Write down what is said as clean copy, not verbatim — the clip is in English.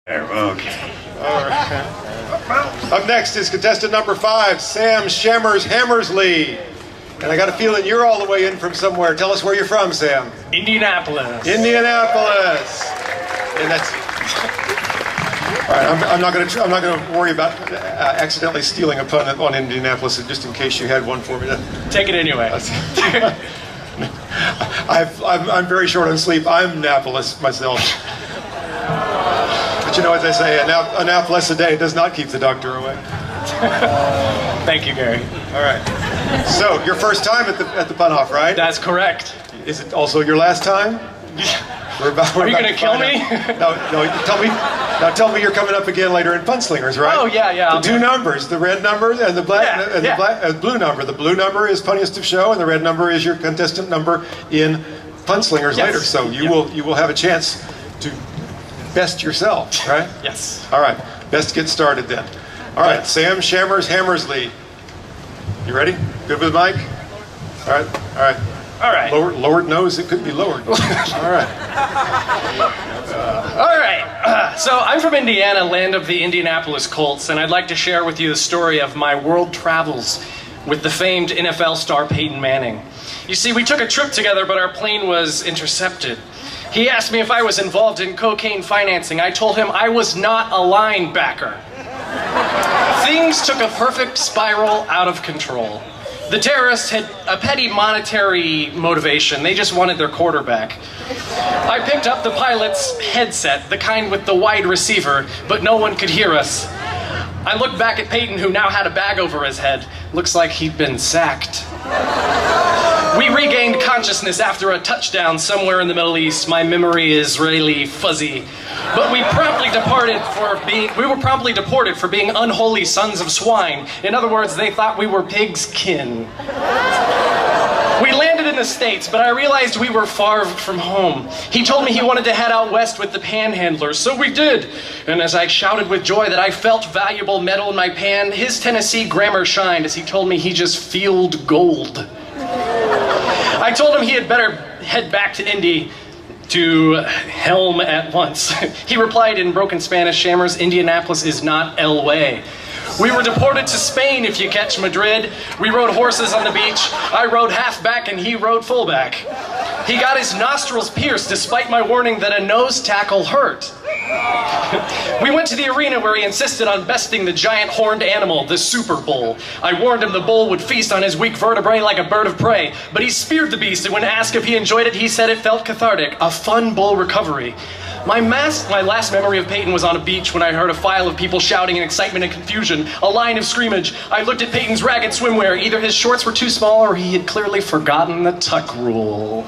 Okay. All right. Up next is contestant number 5, Sam Shammers Hammersley. And I got a feeling you're all the way in from somewhere. Tell us where you're from, Sam. Indianapolis. Indianapolis. And that's. All right. I'm not going to worry about accidentally stealing a pun on Indianapolis, just in case you had one for me. Take it anyway. I'm very short on sleep. I'm Annapolis myself. But you know, as they say, an apple less a day does not keep the doctor away. Thank you, Gary. All right. So, your first time at the pun-off, right? That's correct. Is it also your last time? Are you going to kill me? No. Tell me you're coming up again later in Punslingers, right? Oh, yeah. The two numbers, the red number and the black the blue number. The blue number is Punniest of Show, and the red number is your contestant number in Punslingers later. So you will have a chance to best yourself, right? Yes. All right. Best get started then. All right. Sam Shammers Hammersley. You ready? Good with the mic? All right. Lowered nose, it could be lowered. All right. All right. So I'm from Indiana, land of the Indianapolis Colts, and I'd like to share with you the story of my world travels with the famed NFL star Peyton Manning. You see, we took a trip together, but our plane was intercepted. He asked me if I was involved in cocaine financing. I told him I was not a linebacker. Things took a perfect spiral out of control. The terrorists had a petty monetary motivation. They just wanted their quarterback. I picked up the pilot's headset, the kind with the wide receiver, but no one could hear us. I looked back at Peyton, who now had a bag over his head. Looks like he'd been sacked. We regained consciousness after a touchdown somewhere in the Middle East. My memory is really fuzzy. But we were promptly deported for being unholy sons of swine. In other words, they thought we were pigs' kin. We landed in the States, but I realized we were far from home. He told me he wanted to head out west with the panhandlers, so we did. And as I shouted with joy that I felt valuable metal in my pan, his Tennessee grammar shined as he told me he just feeled gold. I told him he had better head back to Indy to helm at once. He replied in broken Spanish, Shammers, Indianapolis is not El Way. We were deported to Spain if you catch Madrid. We rode horses on the beach. I rode halfback and he rode fullback. He got his nostrils pierced despite my warning that a nose tackle hurt. We went to the arena where he insisted on besting the giant horned animal, the Super Bull. I warned him the bull would feast on his weak vertebrae like a bird of prey, but he speared the beast, and when asked if he enjoyed it, he said it felt cathartic, a fun bull recovery. My last memory of Peyton was on a beach when I heard a file of people shouting in excitement and confusion, a line of scrimmage. I looked at Peyton's ragged swimwear. Either his shorts were too small or he had clearly forgotten the tuck rule.